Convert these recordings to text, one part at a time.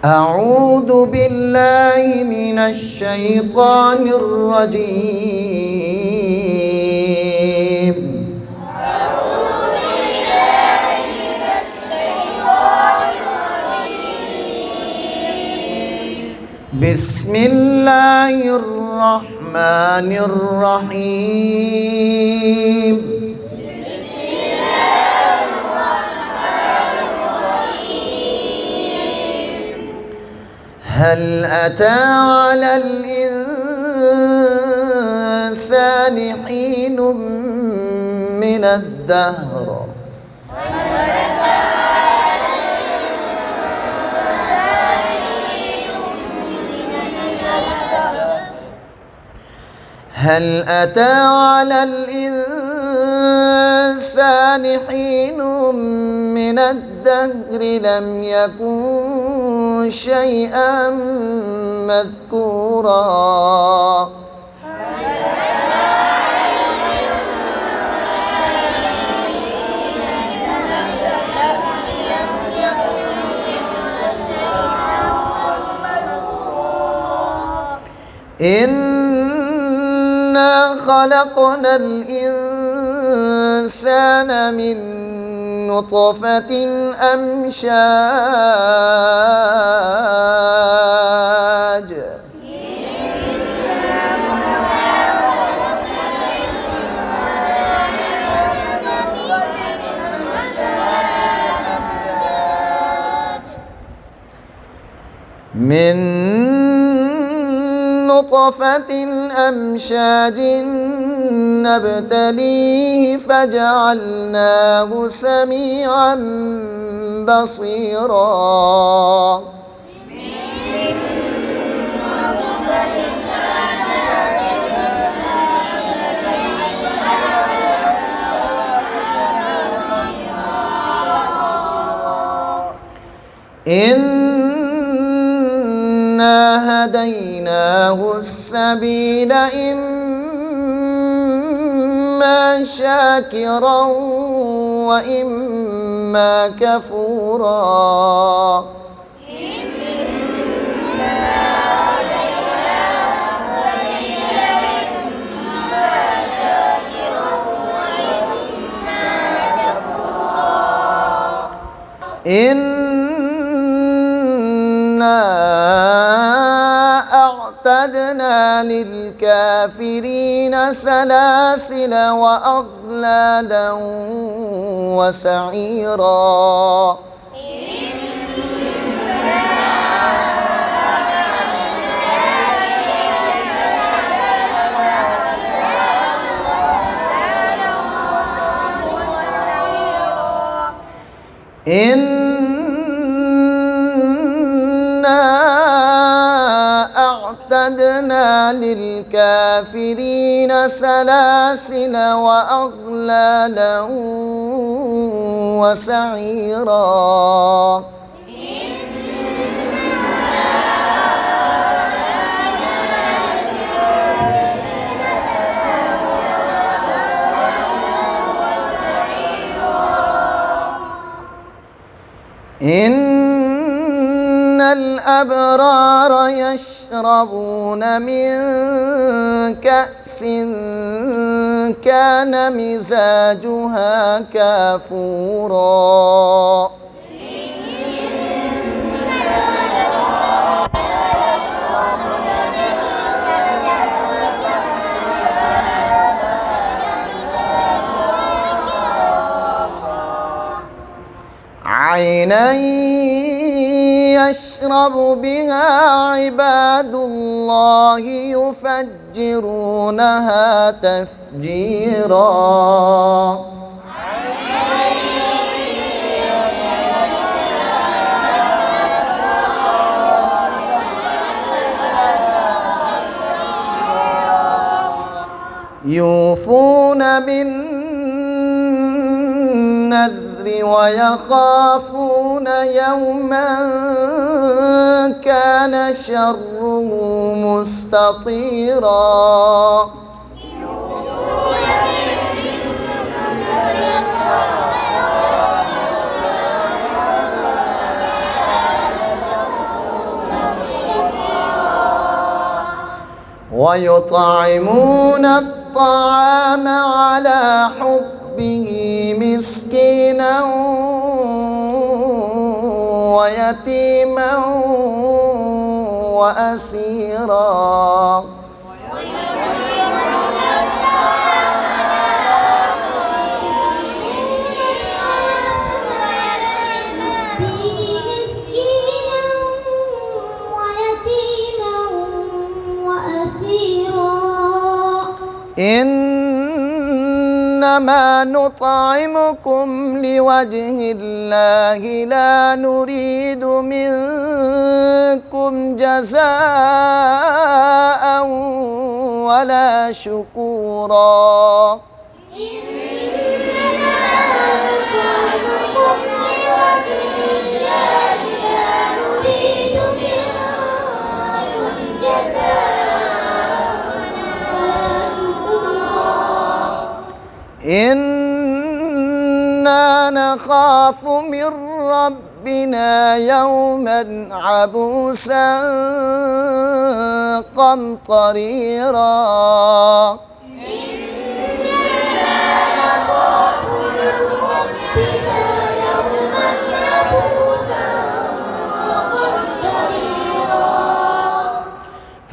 أعوذ بالله من الشيطان الرجيم. أعوذ بالله من الشيطان الرجيم. بسم الله الرحمن الرحيم. بسم الله الرحمن الرحيم. هل أتى على الإنسان حين من الدهر هل أتى على الإنسان حين من الدهر لم يكن شيئا مذكورا إنا خلقنا الإنسان من نطفة أمشاج من نطفة أمشاج نبتليه فجعلناه سميعا بصيرا إنا هديناه السبيل إما شاكرا وإما كفورا أعتدنا للكافرين سلاسل وأغلالا وسعيرا أعتدنا للكافرين سلاسل وأغلالا وسعيرا إن الأبرار يشربون من كأس كان مزاجها كافورا عينا يشرب بها عباد الله يفجرونها تفجيرا يوفون بالنذر ويخافون يوما كان شره مستطيرا ويطعمون الطعام على حبه مسكينا ويتيما وأسيرا إنما نطعمكم لوجه الله لا نريد منكم جزاء ولا شكورا إنا نخاف من ربنا يوما عبوسا قمطريرا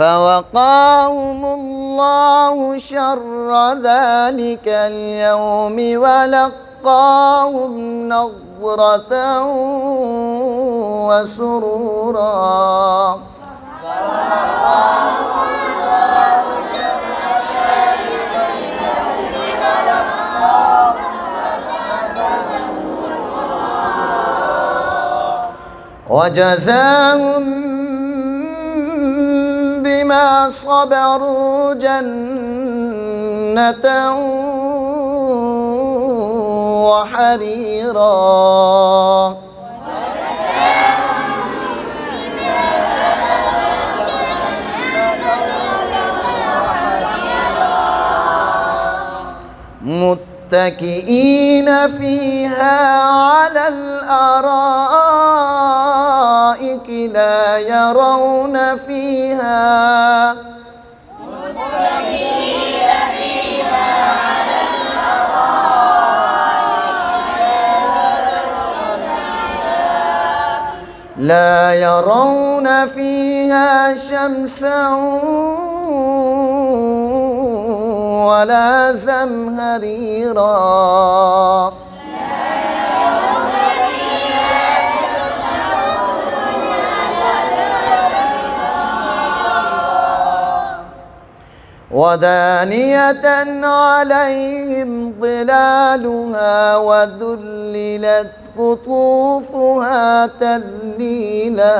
فوقاهم الله شر ذلك اليوم ولقاهم نضرة وسرورا وجزاهم بما صبروا جنة وحريرا متكئين فيها على الأرائك لا يرون فيها لا يرون فيها شمسا ولا زمهريرا ودانية عليهم ظلالها وذللت قطوفها تذليلا